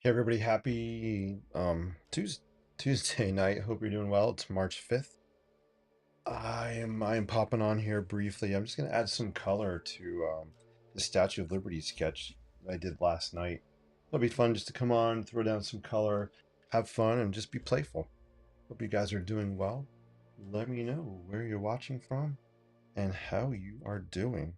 Hey everybody, happy Tuesday night. Hope you're doing well. It's March 5th. I am popping on here briefly. I'm just gonna add some color to the Statue of Liberty sketch I did last night. It'll be fun just to come on, throw down some color, have fun, and just be playful. Hope you guys are doing well. Let me know where you're watching from and how you are doing.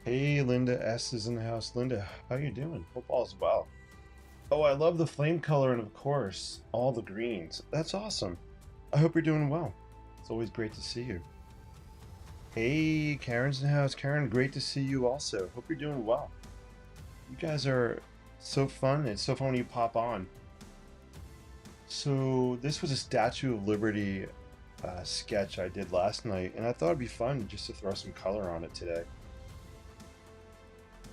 Hey, Linda S is in the house. Linda, how you doing? Hope all's well. Oh, I love the flame color and of course, all the greens. That's awesome. I hope you're doing well. It's always great to see you. Hey, Karen's in the house. Karen, great to see you also. Hope you're doing well. You guys are so fun. It's so fun when you pop on. So this was a Statue of Liberty sketch I did last night, and I thought it'd be fun just to throw some color on it today.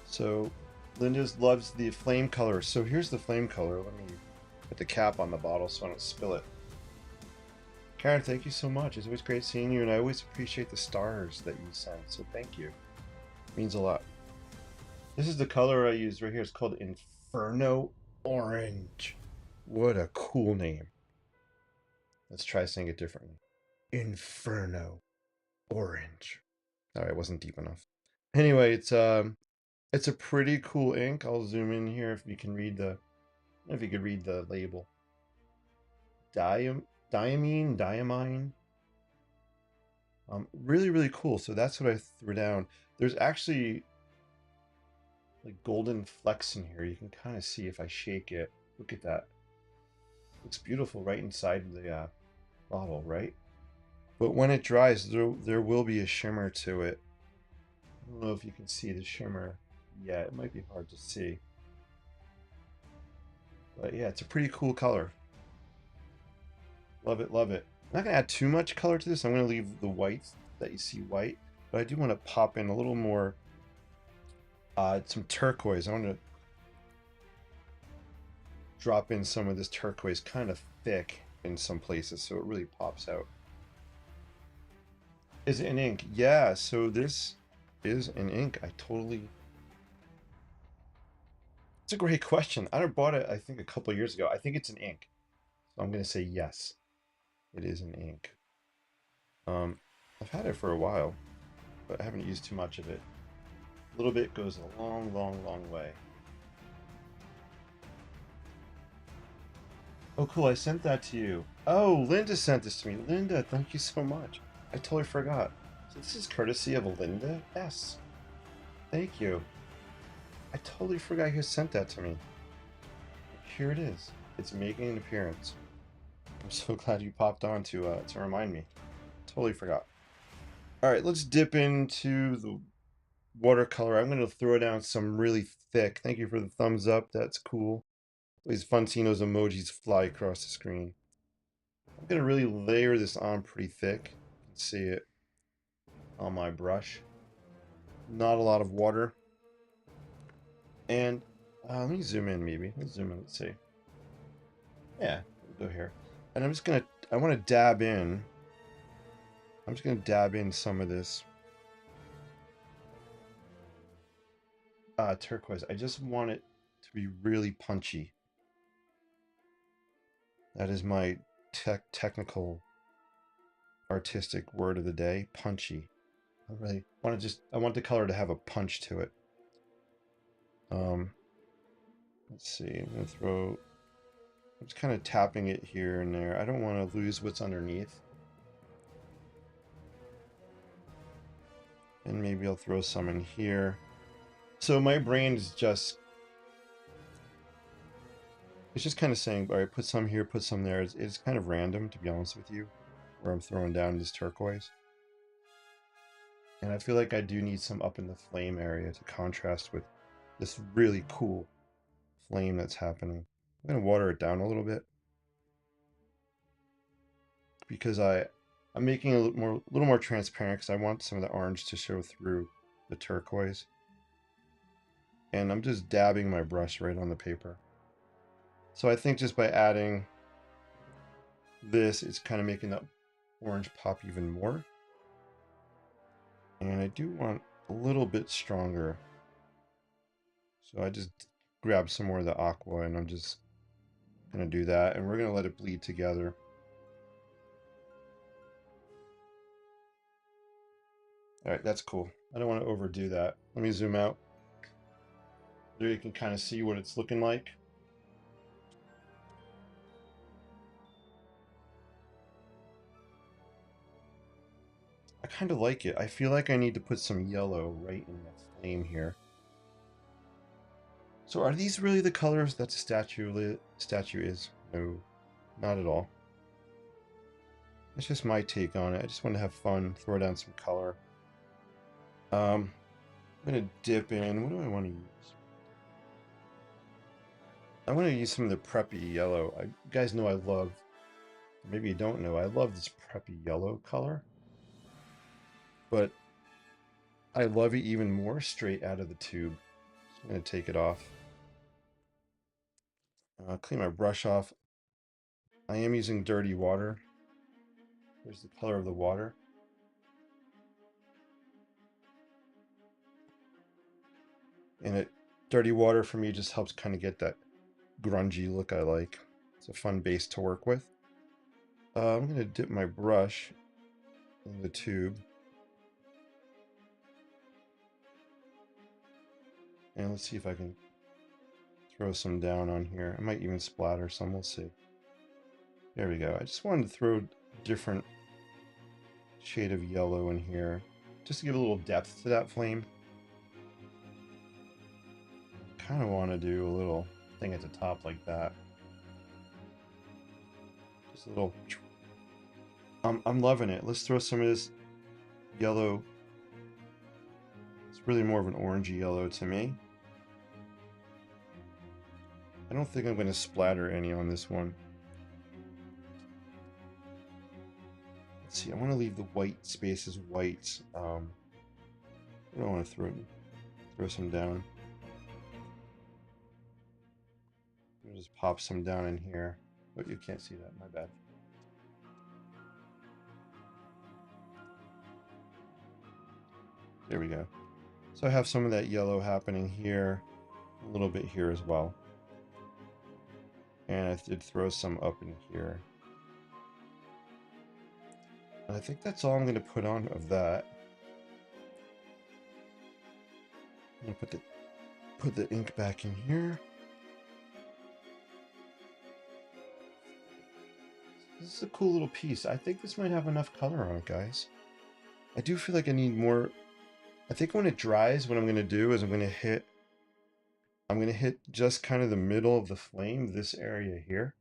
So Linda loves the flame color. So here's the flame color. Let me put the cap on the bottle so I don't spill it. Karen, thank you so much. It's always great seeing you, and I always appreciate the stars that you send. So thank you. It means a lot. This is the color I use right here. It's called Inferno Orange. What a cool name. Let's try saying it differently. Inferno. Orange. All right, wasn't deep enough. Anyway, it's a pretty cool ink. I'll zoom in here if you can read the if you could read the label. Diamine. Really, really cool. So that's what I threw down. There's actually like golden flecks in here. You can kind of see if I shake it. Look at that. Looks beautiful right inside the bottle, right? But when it dries, there will be a shimmer to it. I don't know if you can see the shimmer yet. It might be hard to see. But yeah, it's a pretty cool color. Love it, love it. I'm not going to add too much color to this. I'm going to leave the white that you see white. But I do want to pop in a little more, some turquoise. I want to drop in some of this turquoise kind of thick in some places so it really pops out. Is it an ink? Yeah, so this is an ink. It's a great question. I bought it, I think, a couple years ago. I think it's an ink. So I'm going to say yes. It is an ink. I've had it for a while, but I haven't used too much of it. A little bit goes a long, long, long way. Oh, cool. I sent that to you. Oh, Linda sent this to me. Linda, thank you so much. I totally forgot. So this is courtesy of Linda S. Thank you. I totally forgot you sent that to me. Here it is. It's making an appearance. I'm so glad you popped on to remind me. Totally forgot. All right, let's dip into the watercolor. I'm going to throw down some really thick. Thank you for the thumbs up. That's cool. It's fun seeing those emojis fly across the screen. I'm going to really layer this on pretty thick. You can see it on my brush. Not a lot of water. And let me zoom in maybe. Let's zoom in, let's see. Yeah, we'll go here. And I'm just going to, I want to dab in. I'm just going to dab in some of this turquoise. I just want it to be really punchy. That is my technical artistic word of the day, punchy. I really want to I want the color to have a punch to it. Let's see, I'm just kind of tapping it here and there. I don't want to lose what's underneath. And maybe I'll throw some in here. So my brain is it's just kind of saying, all right, put some here, put some there. It's kind of random, to be honest with you, where I'm throwing down this turquoise. And I feel like I do need some up in the flame area to contrast with this really cool flame that's happening. I'm going to water it down a little bit because I'm making it a little more transparent because I want some of the orange to show through the turquoise. And I'm just dabbing my brush right on the paper. So I think just by adding this, it's kind of making that orange pop even more. And I do want a little bit stronger. So I just grab some more of the aqua and I'm just going to do that. And we're going to let it bleed together. All right, that's cool. I don't want to overdo that. Let me zoom out. There you can kind of see what it's looking like. I kind of like it. I feel like I need to put some yellow right in the flame here. So are these really the colors that the statue is? No, not at all. It's just my take on it. I just want to have fun, throw down some color. I'm going to dip in. What do I want to use? I want to use some of the preppy yellow. You guys know I love, maybe you don't know, I love this preppy yellow color. But I love it even more straight out of the tube. So I'm going to take it off. Clean my brush off. I am using dirty water. There's the color of the water. And dirty water for me just helps kind of get that grungy look I like. It's a fun base to work with. I'm going to dip my brush in the tube. And let's see if I can throw some down on here. I might even splatter some, we'll see. There we go. I just wanted to throw different shade of yellow in here, just to give a little depth to that flame. Kind of want to do a little thing at the top like that. Just a little... I'm loving it. Let's throw some of this yellow. It's really more of an orangey yellow to me. I don't think I'm going to splatter any on this one. Let's see, I want to leave the white spaces white. I don't want to throw some down. I'll just pop some down in here. But you can't see that, my bad. There we go. So I have some of that yellow happening here, a little bit here as well. And I did throw some up in here. And I think that's all I'm going to put on of that. I'm going to put the ink back in here. This is a cool little piece. I think this might have enough color on it, guys. I do feel like I need more. I think when it dries, what I'm going to do is I'm going to hit just kind of the middle of the flame, this area here.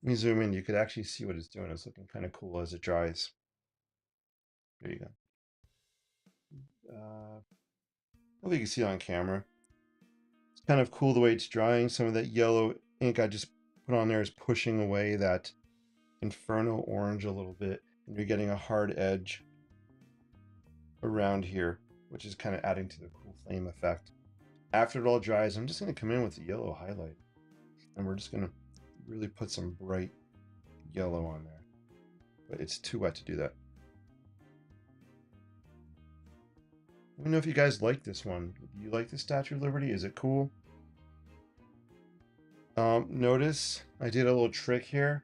Let me zoom in. You could actually see what it's doing. It's looking kind of cool as it dries. There you go. Hopefully you can see it on camera. It's kind of cool the way it's drying. Some of that yellow ink I just put on there is pushing away that inferno orange a little bit. And you're getting a hard edge around here, which is kind of adding to the cool flame effect. After it all dries, I'm just going to come in with the yellow highlight. And we're just going to really put some bright yellow on there. But it's too wet to do that. Let me know if you guys like this one. Do you like the Statue of Liberty? Is it cool? Notice I did a little trick here.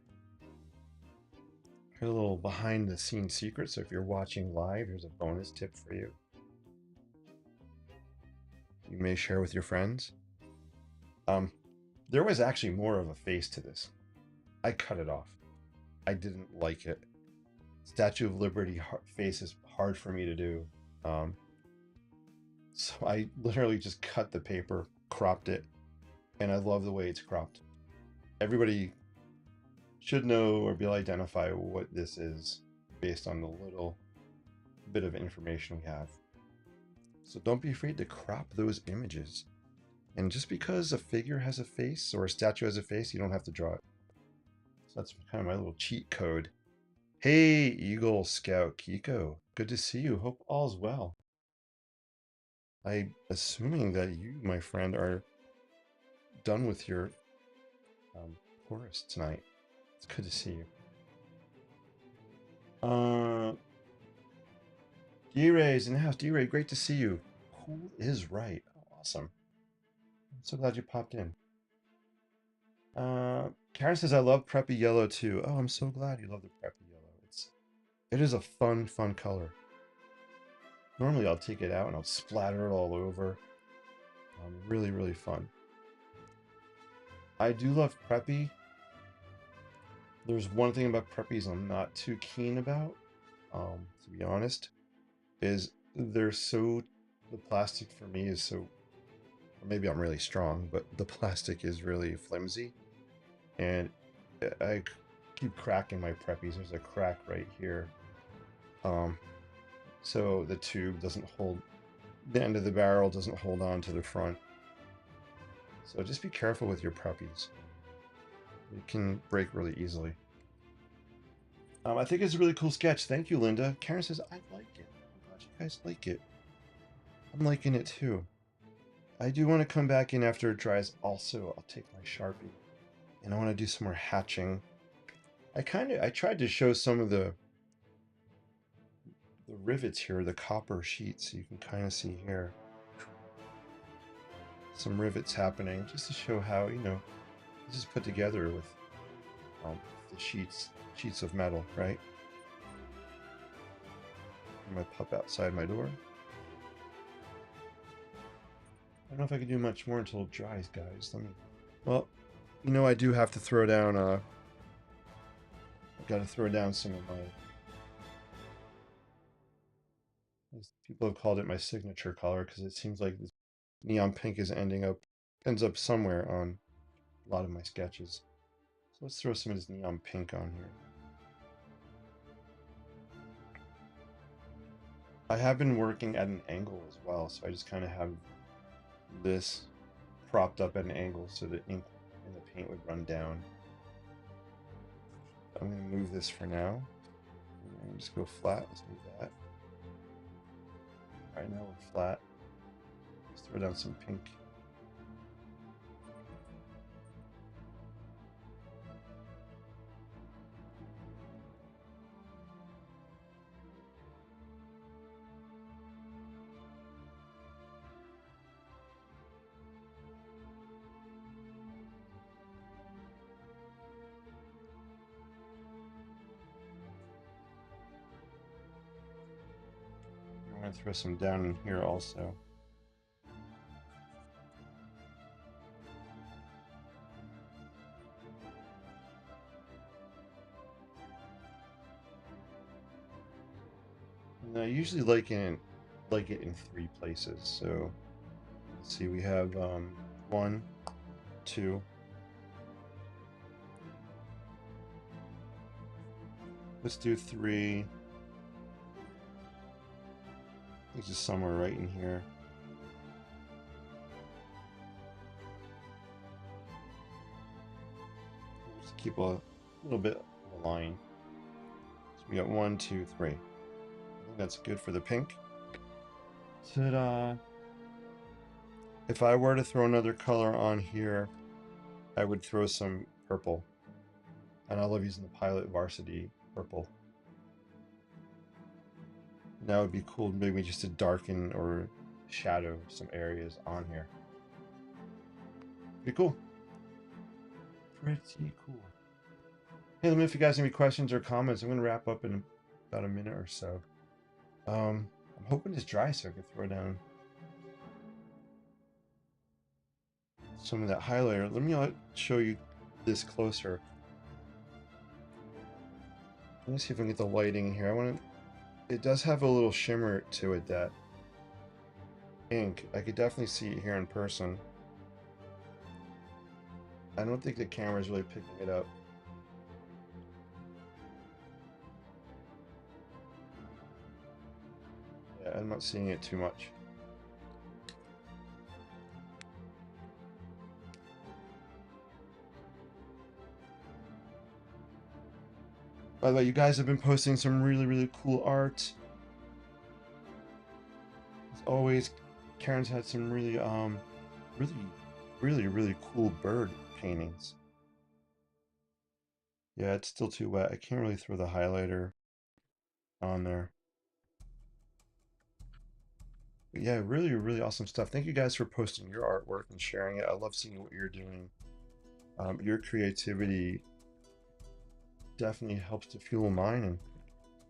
Here's a little behind the scenes secret. So if you're watching live, here's a bonus tip for you. You may share with your friends. There was actually more of a face to this. I cut it off. I didn't like it. Statue of Liberty face is hard for me to do. So I literally just cut the paper, cropped it, and I love the way it's cropped. Everybody should know or be able to identify what this is based on the little bit of information we have. So don't be afraid to crop those images. And just because a figure has a face or a statue has a face, you don't have to draw it. So that's kind of my little cheat code. Hey, Eagle Scout Kiko. Good to see you. Hope all's well. I'm assuming that you, my friend, are done with your chorus tonight. It's good to see you. D-Ray's in the house. D-Ray, great to see you. Cool is right. Awesome. I'm so glad you popped in. Karen says, I love preppy yellow too. Oh, I'm so glad you love the preppy yellow. It is a fun color. Normally I'll take it out and I'll splatter it all over. Really fun. I do love preppy. There's one thing about preppies I'm not too keen about, to be honest, is the plastic for me is so, or maybe I'm really strong, but the plastic is really flimsy. And I keep cracking my preppies. There's a crack right here. So the tube doesn't hold, the end of the barrel doesn't hold on to the front. So just be careful with your preppies. It can break really easily. I think it's a really cool sketch. Thank you, Linda. Karen says, I like it. I'm glad you guys like it. I'm liking it too. I do want to come back in after it dries. Also, I'll take my Sharpie and I want to do some more hatching. I tried to show some of the rivets here, the copper sheets, so you can kind of see here. some rivets happening, just to show how, this is put together with the sheets of metal, right? My pup outside my door. I don't know if I can do much more until it dries, guys. Well, I do have to throw down, I've got to throw down some of my, people have called it my signature color, because it seems like this neon pink ends up somewhere on a lot of my sketches. So let's throw some of this neon pink on here. I have been working at an angle as well, so I just kind of have this propped up at an angle so the ink and the paint would run down. I'm going to move this for now. And just go flat. Let's move that. Alright, now we're flat. Let's throw down some pink. I'm going to throw some down in here also. And I usually like it in 3 places. So let's see, we have 1, 2. Let's do 3. This is somewhere right in here. Just keep a little bit of a line. So we got 1, 2, 3. I think that's good for the pink. Ta-da! If I were to throw another color on here, I would throw some purple. And I love using the Pilot Varsity purple. That would be cool, maybe just to darken or shadow some areas on here. Pretty cool. Pretty cool. Hey, let me know if you guys have any questions or comments. I'm going to wrap up in about a minute or so. I'm hoping it's dry so I can throw down some of that highlighter. Let me show you this closer. Let me see if I can get the lighting here. It does have a little shimmer to it, that ink. I could definitely see it here in person. I don't think the camera's really picking it up. Yeah, I'm not seeing it too much. By the way, you guys have been posting some really, really cool art. As always, Karen's had some really, really cool bird paintings. Yeah, it's still too wet. I can't really throw the highlighter on there. But yeah, really, really awesome stuff. Thank you guys for posting your artwork and sharing it. I love seeing what you're doing. Your creativity definitely helps to fuel mine, and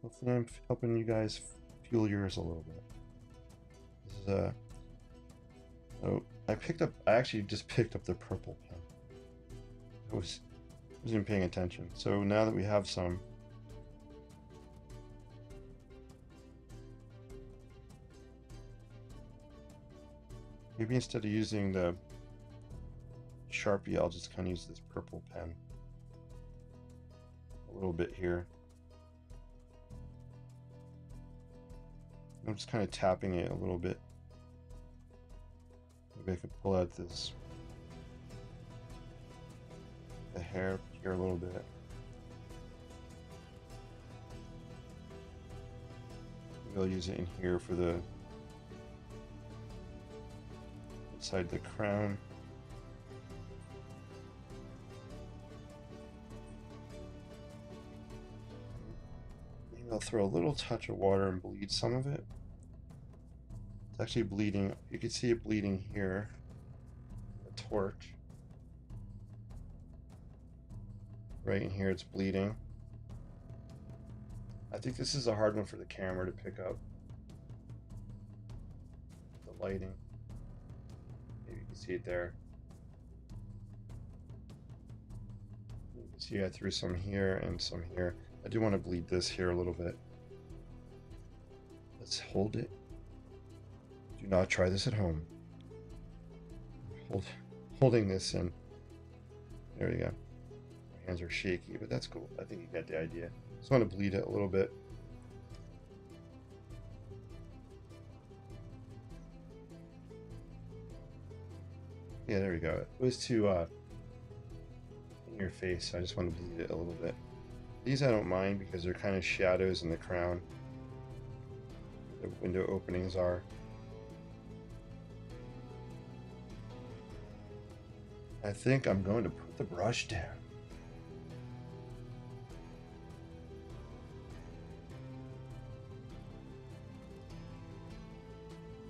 hopefully I'm helping you guys fuel yours a little bit. This is oh, I actually just picked up the purple pen. I wasn't paying attention. So now that we have some, maybe instead of using the Sharpie, I'll just kind of use this purple pen a little bit here. I'm just kind of tapping it a little bit. Maybe I could pull out the hair here a little bit. Maybe I'll use it in here for the inside the crown. Maybe I'll throw a little touch of water and bleed some of it. It's actually bleeding. You can see it bleeding here. torch. Right in here, it's bleeding. I think this is a hard one for the camera to pick up. The lighting. Maybe you can see it there. You can see I threw some here and some here. I do want to bleed this here a little bit. Let's hold it. Do not try this at home. Holding this in. There you go. My hands are shaky, but that's cool. I think you got the idea. Just want to bleed it a little bit. Yeah, there we go. It was too in your face, so I just want to bleed it a little bit. These I don't mind because they're kind of shadows in the crown. The window openings are. I think I'm going to put the brush down.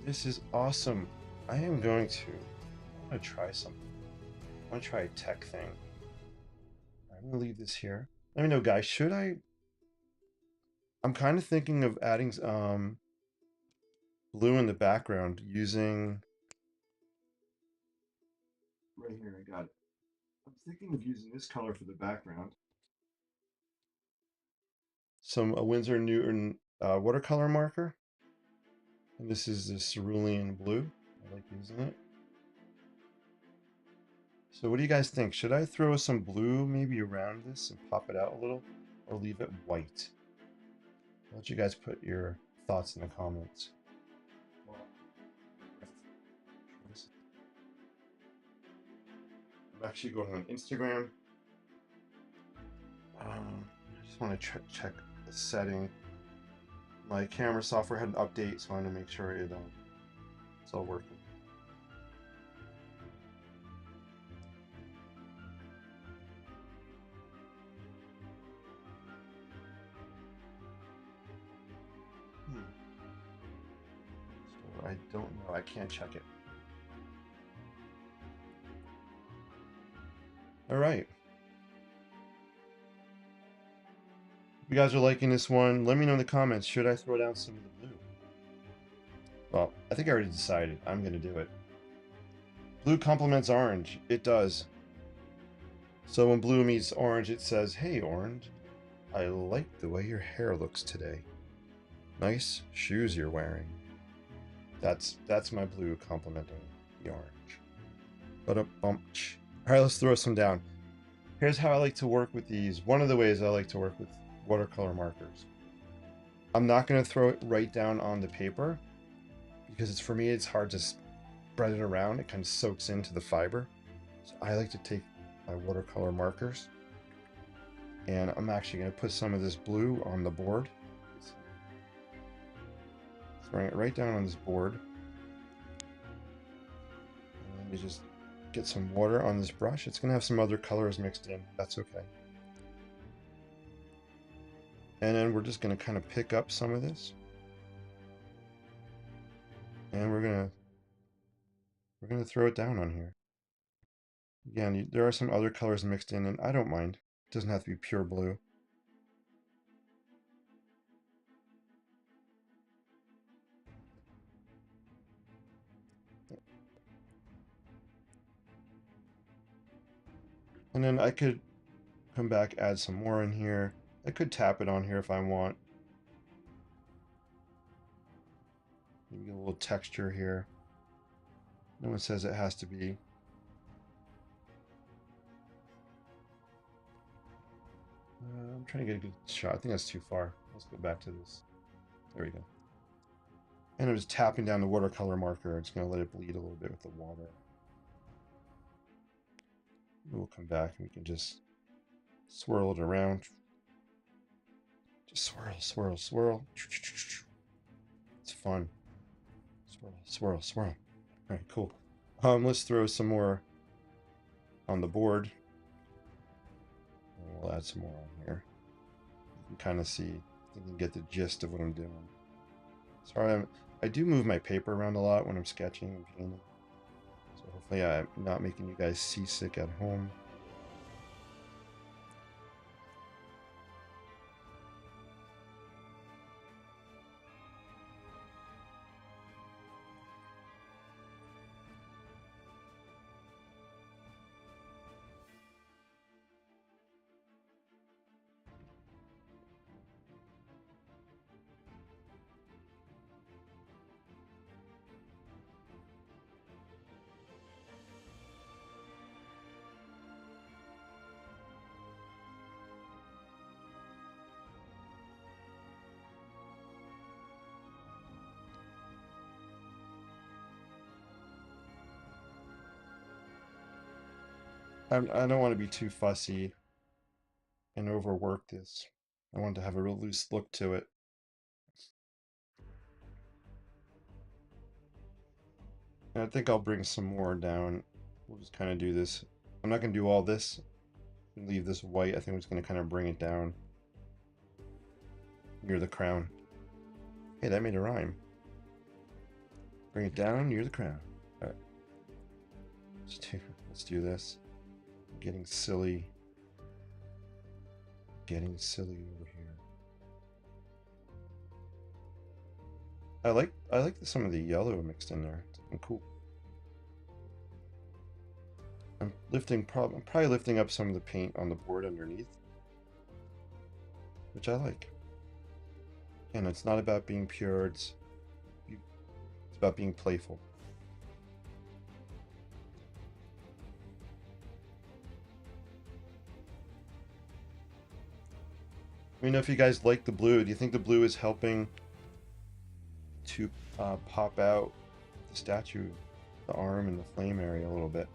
This is awesome. I am going to try something. I want to try a tech thing. I'm going to leave this here. Let me know, guys. Should I? I'm kind of thinking of adding blue in the background using. Right here, I got it. I'm thinking of using this color for the background. Some Winsor Newton watercolor marker. And this is the cerulean blue. I like using it. So what do you guys think? Should I throw some blue maybe around this and pop it out a little? Or leave it white? I'll let you guys put your thoughts in the comments. I'm actually going on Instagram. I just want to check the setting. My camera software had an update, so I want to make sure it's all working. So I don't know. I can't check it. All right. If you guys are liking this one, let me know in the comments. Should I throw down some of the blue? Well, I think I already decided. I'm going to do it. Blue complements orange. It does. So when blue meets orange, it says, "Hey, orange, I like the way your hair looks today. Nice shoes you're wearing." That's my blue complementing the orange. But a bump. All right, let's throw some down. Here's how I like to work with these. One of the ways I like to work with watercolor markers. I'm not going to throw it right down on the paper because for me it's hard to spread it around. It kind of soaks into the fiber. So I like to take my watercolor markers and I'm actually going to put some of this blue on the board. Throwing it right down on this board. And let me just get some water on this brush. It's going to have some other colors mixed in. That's okay. And then we're just going to kind of pick up some of this. And we're going to throw it down on here. Again, there are some other colors mixed in, and I don't mind. It doesn't have to be pure blue. And then I could come back, add some more in here. I could tap it on here if I want. Maybe get a little texture here. No one says it has to be. I'm trying to get a good shot. I think that's too far. Let's go back to this. There we go. And I'm just tapping down the watercolor marker. It's going to let it bleed a little bit with the water. We'll come back and we can just swirl it around. Just swirl, swirl, swirl. It's fun. Swirl, swirl, swirl. All right, cool. Let's throw some more on the board. And we'll add some more on here. You can kind of see, you can get the gist of what I'm doing. Sorry, I do move my paper around a lot when I'm sketching and painting. So hopefully I'm not making you guys seasick at home. I don't want to be too fussy and overwork this. I want to have a real loose look to it. And I think I'll bring some more down. We'll just kind of do this. I'm not going to do all this and leave this white. I think I'm just going to kind of bring it down near the crown. Hey, that made a rhyme. Bring it down near the crown. All right. Let's do this. I'm getting silly. Getting silly over here. I like some of the yellow mixed in there. It's looking cool. I'm probably lifting up some of the paint on the board underneath, which I like. And it's not about being pure, it's about being playful. Let me know if you guys like the blue. Do you think the blue is helping to pop out the statue, the arm, and the flame area a little bit?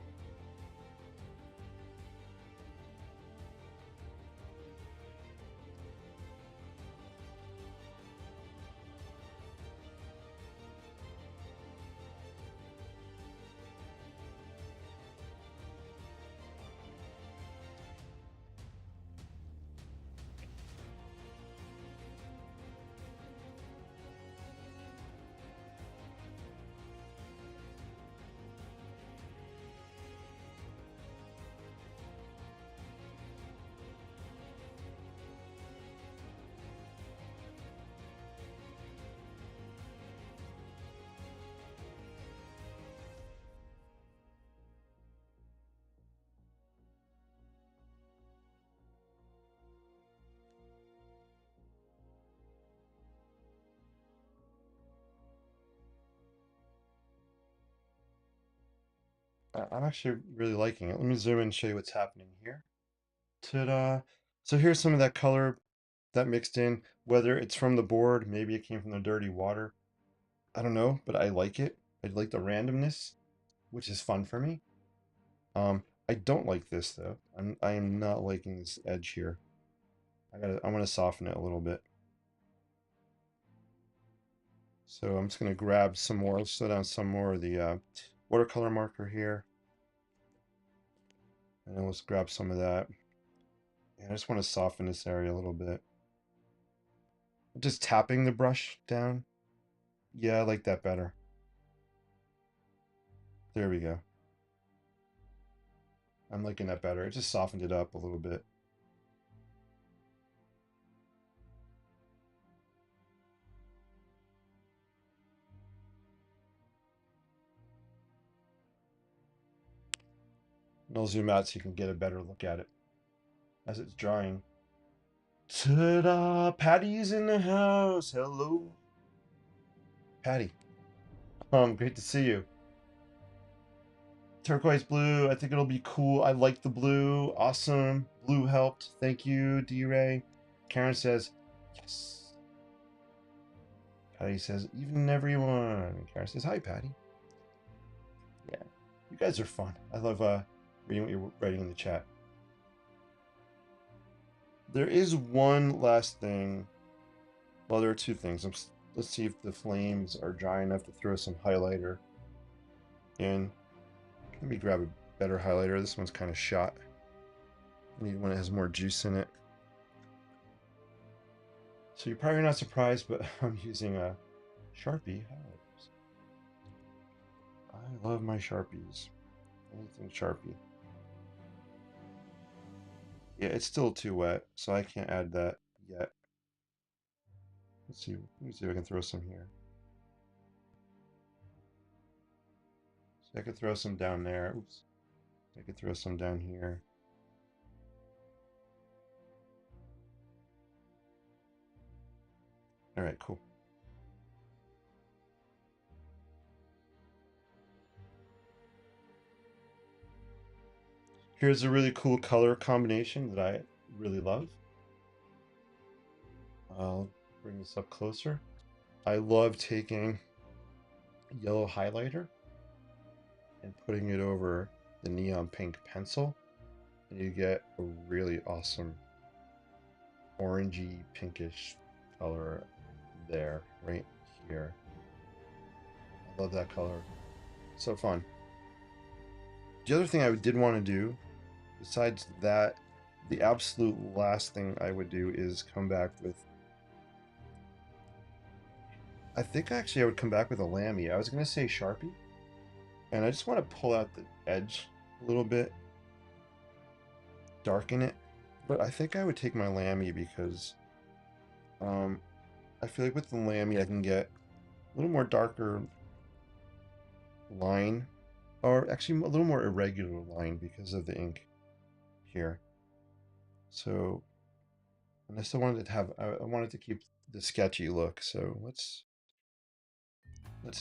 I'm actually really liking it. Let me zoom in and show you what's happening here. Ta-da! So here's some of that color that mixed in, whether it's from the board, maybe it came from the dirty water. I don't know, but I like it. I like the randomness, which is fun for me. I don't like this though. I am not liking this edge here. I want to soften it a little bit. So I'm just gonna grab some more, let's slow down some more of the watercolor marker here. And then let's grab some of that. And I just want to soften this area a little bit. Just tapping the brush down. Yeah, I like that better. There we go. I'm liking that better. It just softened it up a little bit. And I'll zoom out so you can get a better look at it as it's drying. Ta-da! Patty's in the house. Hello. Patty. Great to see you. Turquoise blue. I think it'll be cool. I like the blue. Awesome. Blue helped. Thank you, D-Ray. Karen says, yes. Patty says, even everyone. Karen says, hi, Patty. Yeah. You guys are fun. I love reading what you're writing in the chat. There is one last thing. Well, there are two things. Let's see if the flames are dry enough to throw some highlighter in. Let me grab a better highlighter. This one's kind of shot. I need one that has more juice in it. So you're probably not surprised, but I'm using a Sharpie highlighters. I love my Sharpies. Anything Sharpie. Yeah, it's still too wet, so I can't add that yet. Let's see. Let me see if I can throw some here. So I could throw some down there. Oops. I could throw some down here. All right, cool. Here's a really cool color combination that I really love. I'll bring this up closer. I love taking yellow highlighter and putting it over the neon pink pencil, and you get a really awesome orangey pinkish color there, right here. I love that color. So fun. The other thing I did want to do, besides that, the absolute last thing I would do is come back with, I think actually I would come back with a Lamy. I was going to say Sharpie, and I just want to pull out the edge a little bit, darken it, but I think I would take my Lamy because I feel like with the Lamy I can get a little more darker line, or actually a little more irregular line because of the ink here. So, and I still wanted to have, I wanted to keep the sketchy look, so let's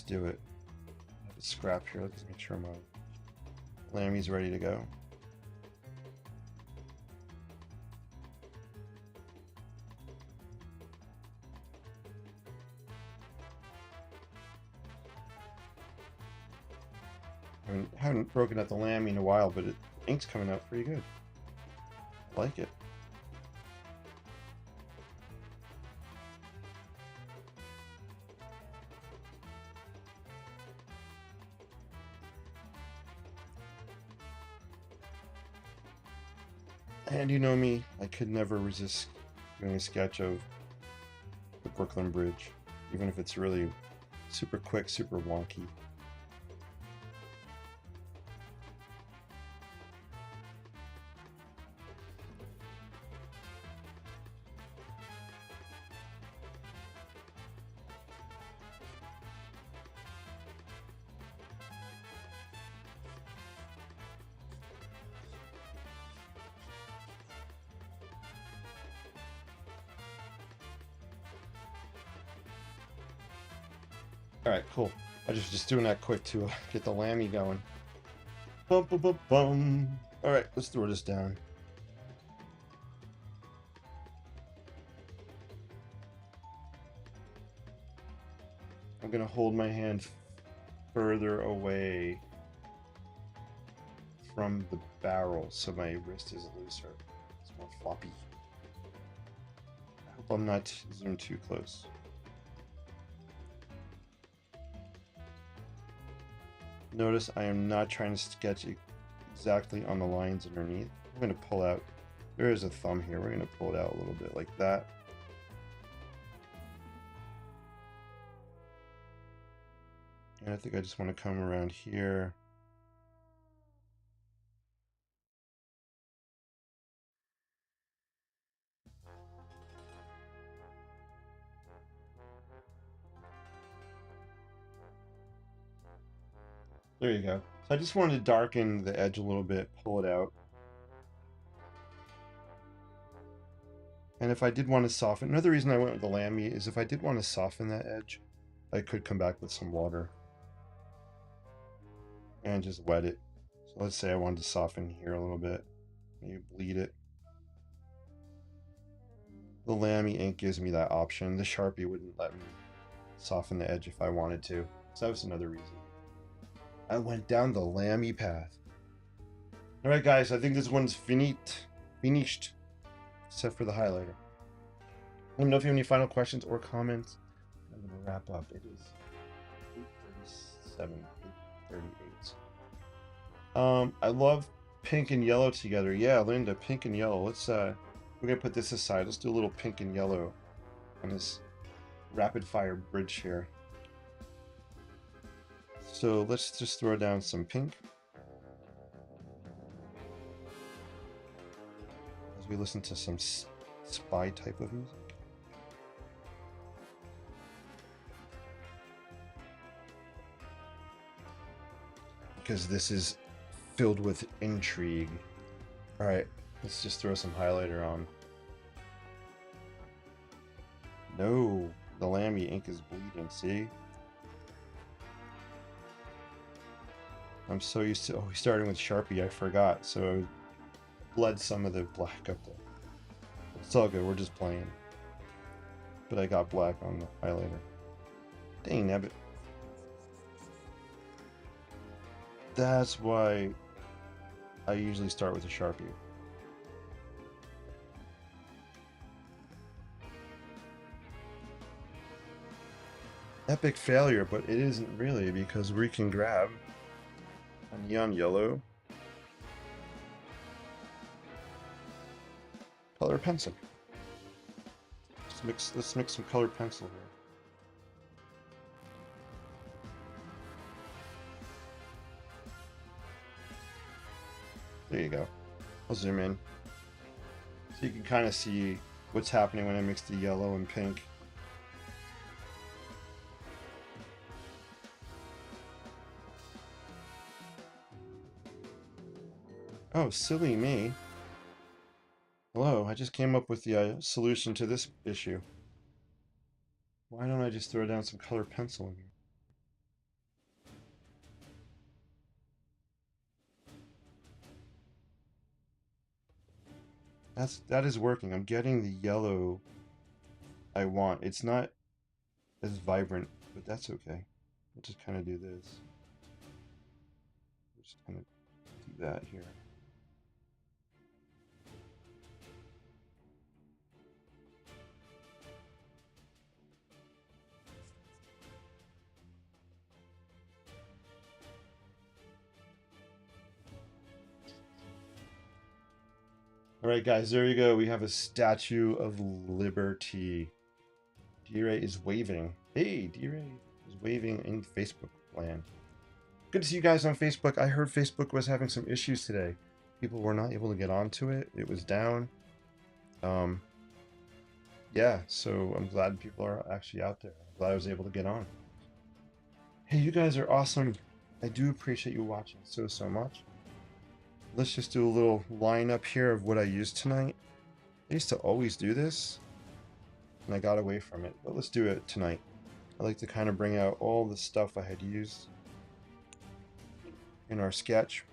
do it. I have a scrap here. Let's make sure my Lamy's ready to go. I haven't broken out the Lamy in a while, but ink's coming out pretty good. I like it. And you know me, I could never resist doing a sketch of the Brooklyn Bridge, even if it's really super quick, super wonky. All right, cool. I just doing that quick to get the Lamy going. Bum, bum, bum, bum. All right, let's throw this down. I'm gonna hold my hand further away from the barrel so my wrist is looser. It's more floppy. I hope I'm not zoomed too close. Notice I am not trying to sketch exactly on the lines underneath. I'm going to pull out, there is a thumb here, we're going to pull it out a little bit like that. And I think I just want to come around here. There you go. So I just wanted to darken the edge a little bit, pull it out. And if I did want to soften, another reason I went with the Lamy is if I did want to soften that edge, I could come back with some water and just wet it. So let's say I wanted to soften here a little bit, maybe bleed it. The Lamy ink gives me that option. The Sharpie wouldn't let me soften the edge if I wanted to. So that was another reason. I went down the Lamy path. All right, guys, I think this one's finished, except for the highlighter. Let me know if you have any final questions or comments. I'm going to wrap up. It is 8:37, 8:38. I love pink and yellow together. Yeah, Linda, pink and yellow. Let's we're gonna put this aside. Let's do a little pink and yellow on this rapid fire bridge here. So let's just throw down some pink. as we listen to some spy type of music. Because this is filled with intrigue. Alright, let's just throw some highlighter on. No, the Lamy ink is bleeding, see? I'm so used to starting with Sharpie, I forgot, so I bled some of the black up there. It's all good, we're just playing. But I got black on the highlighter. Dang nabbit. That's why I usually start with a Sharpie. Epic failure, but it isn't really, because we can grab a neon yellow color pencil. Let's mix some colored pencil here. There you go. I'll zoom in so you can kind of see what's happening when I mix the yellow and pink. Oh, silly me. Hello, I just came up with the solution to this issue. Why don't I just throw down some colored pencil in here? That is working. I'm getting the yellow I want. It's not as vibrant, but that's okay. We'll just kind of do this. We'll just kind of do that here. Alright guys, there you go. We have a Statue of Liberty. D-Ray is waving. Hey, D-Ray is waving in Facebook land. Good to see you guys on Facebook. I heard Facebook was having some issues today. People were not able to get onto it. It was down. Yeah, so I'm glad people are actually out there. I'm glad I was able to get on. Hey, you guys are awesome. I do appreciate you watching so much. Let's just do a little lineup here of what I used tonight. I used to always do this, and I got away from it, but let's do it tonight. I like to kind of bring out all the stuff I had used in our sketch.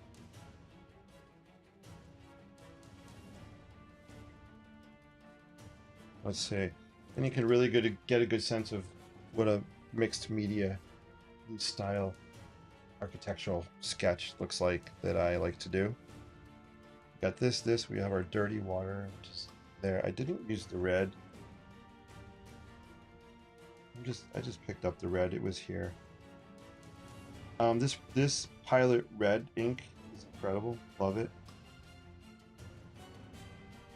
Let's see. And you can really get a good sense of what a mixed media style architectural sketch looks like that I like to do. Got this, we have our dirty water, which is there. I didn't use the red. I just picked up the red, it was here. This Pilot red ink is incredible, love it.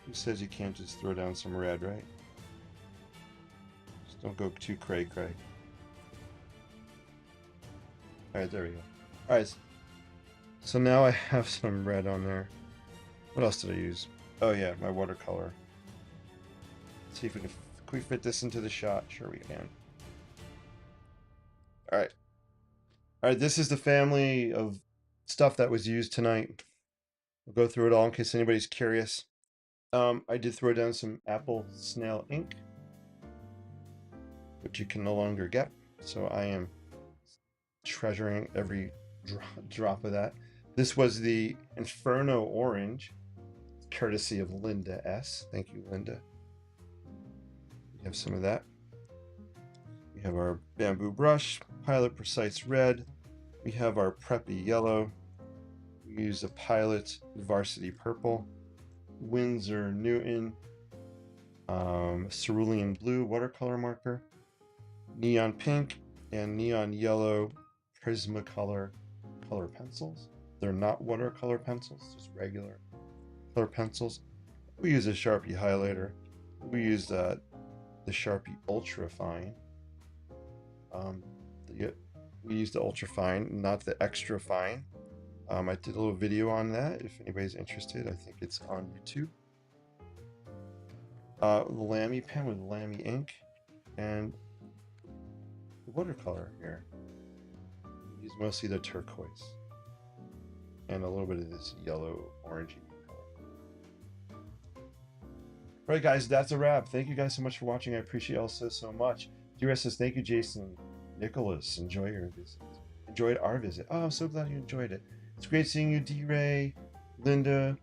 Who says you can't just throw down some red, right? Just don't go too cray-cray. Alright, there we go. Alright, so now I have some red on there. What else did I use? Oh yeah, my watercolor. Let's see if can we fit this into the shot? Sure we can. Alright. Alright, this is the family of stuff that was used tonight. We'll go through it all in case anybody's curious. I did throw down some apple snail ink, which you can no longer get. So I am treasuring every drop of that. This was the Inferno Orange, courtesy of Linda S. Thank you, Linda. We have some of that. We have our bamboo brush, Pilot Precise Red. We have our Preppy Yellow. We use a Pilot Varsity Purple, Winsor Newton, Cerulean Blue watercolor marker, Neon Pink, and Neon Yellow Prismacolor color pencils. They're not watercolor pencils, just regular color pencils. We use a Sharpie highlighter. We use the Sharpie Ultra Fine. We use the Ultra Fine, not the Extra Fine. I did a little video on that if anybody's interested. I think it's on YouTube. The Lamy pen with Lamy ink and the watercolor here. Use mostly the turquoise and a little bit of this yellow orangey color. All right, guys, that's a wrap. Thank you guys so much for watching. I appreciate you all so much. D-Rest says, thank you, Jason. Nicholas, enjoy your visit. Enjoyed our visit. Oh, I'm so glad you enjoyed it. It's great seeing you, D-Ray, Linda,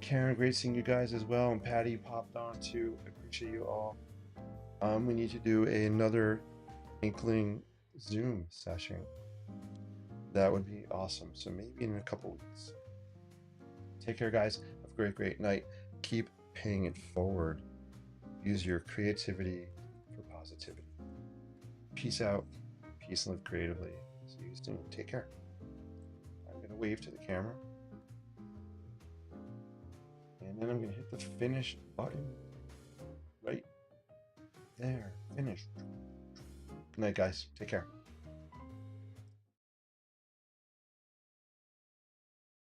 Karen, great seeing you guys as well. And Patty popped on too. I appreciate you all. We need to do another Inkling Zoom session. That would be awesome. So maybe in a couple weeks. Take care, guys. Have a great night. Keep paying it forward. Use your creativity for positivity. Peace out. Peace and live creatively. See you soon. Take care. I'm going to wave to the camera. And then I'm going to hit the finish button right there. Finish. Good night, guys. Take care.